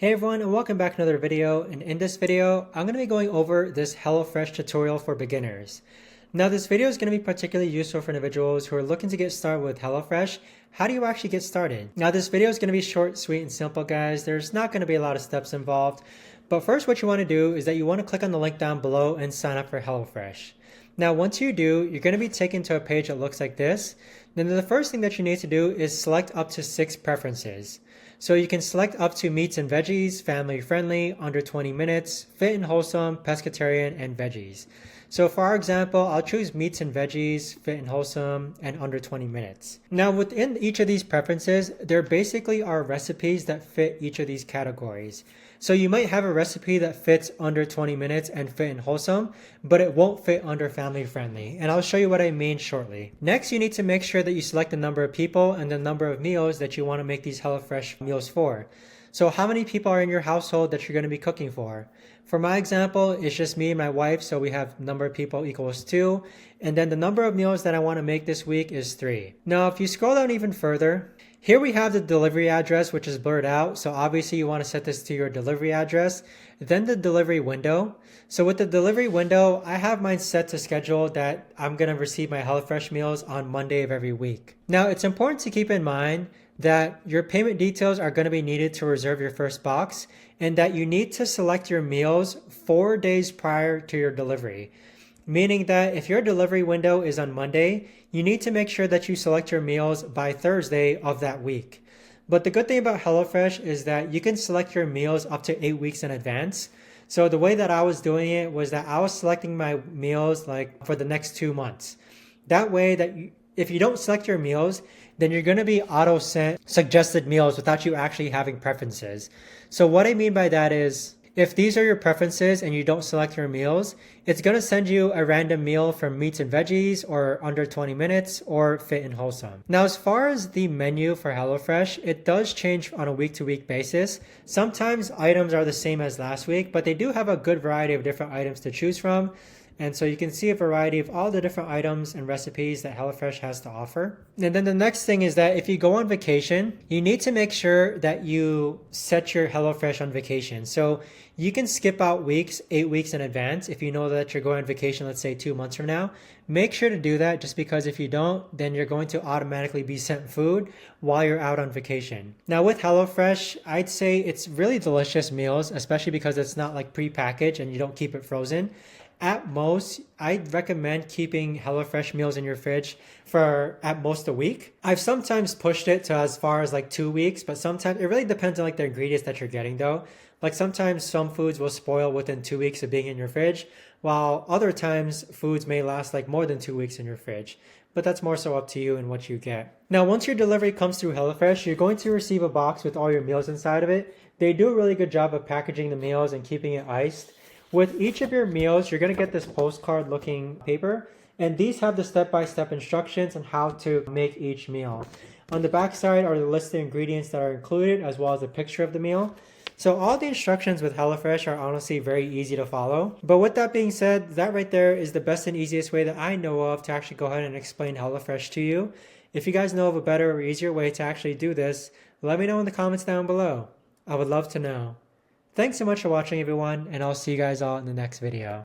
Hey everyone, and welcome back to another video. And in this video, I'm going to be going over this HelloFresh tutorial for beginners. Now this video is going to be particularly useful for individuals who are looking to get started with HelloFresh. How do you actually get started? Now this video is going to be short, sweet, and simple, guys. There's not going to be a lot of steps involved. But first, what you want to do is that you want to click on the link down below and sign up for HelloFresh. Now once you do, you're going to be taken to a page that looks like this. Then the first thing that you need to do is select up to 6 preferences. So you can select up to meats and veggies, family friendly, under 20 minutes, fit and wholesome, pescatarian, and veggies. So for our example, I'll choose meats and veggies, fit and wholesome, and under 20 minutes. Now within each of these preferences, there basically are recipes that fit each of these categories. So you might have a recipe that fits under 20 minutes and fit and wholesome, but it won't fit under family friendly. And I'll show you what I mean shortly. Next, you need to make sure that you select the number of people and the number of meals that you want to make these HelloFresh meals for. So how many people are in your household that you're going to be cooking for? For my example, it's just me and my wife, so we have number of people equals 2. And then the number of meals that I want to make this week is 3. Now, if you scroll down even further, here we have the delivery address, which is blurred out. So obviously you want to set this to your delivery address. Then the delivery window. So with the delivery window, I have mine set to schedule that I'm going to receive my HelloFresh meals on Monday of every week. Now it's important to keep in mind that your payment details are going to be needed to reserve your first box, and that you need to select your meals 4 days prior to your delivery. Meaning that if your delivery window is on Monday, you need to make sure that you select your meals by Thursday of that week. But the good thing about HelloFresh is that you can select your meals up to 8 weeks in advance. So the way that I was doing it was that I was selecting my meals like for the next 2 months. That way that if you don't select your meals, then you're going to be auto sent suggested meals without you actually having preferences. So what I mean by that is, if these are your preferences and you don't select your meals, it's going to send you a random meal from meats and veggies or under 20 minutes or fit and wholesome. Now, as far as the menu for HelloFresh, it does change on a week-to-week basis. Sometimes items are the same as last week, but they do have a good variety of different items to choose from. And so you can see a variety of all the different items and recipes that HelloFresh has to offer. And then the next thing is that if you go on vacation, you need to make sure that you set your HelloFresh on vacation. So you can skip out 8 weeks in advance if you know that you're going on vacation, let's say 2 months from now. Make sure to do that, just because if you don't, then you're going to automatically be sent food while you're out on vacation. Now with HelloFresh, I'd say it's really delicious meals, especially because it's not like pre-packaged and you don't keep it frozen. At most, I'd recommend keeping HelloFresh meals in your fridge for at most a week. I've sometimes pushed it to as far as like 2 weeks, but sometimes it really depends on like the ingredients that you're getting though. Like sometimes some foods will spoil within 2 weeks of being in your fridge, while other times foods may last like more than 2 weeks in your fridge. But that's more so up to you and what you get. Now, once your delivery comes through HelloFresh, you're going to receive a box with all your meals inside of it. They do a really good job of packaging the meals and keeping it iced. With each of your meals, you're going to get this postcard looking paper, and these have the step-by-step instructions on how to make each meal. On the back side are the list of ingredients that are included, as well as a picture of the meal. So all the instructions with HelloFresh are honestly very easy to follow. But with that being said, that right there is the best and easiest way that I know of to actually go ahead and explain HelloFresh to you. If you guys know of a better or easier way to actually do this, let me know in the comments down below. I would love to know. Thanks so much for watching, everyone, and I'll see you guys all in the next video.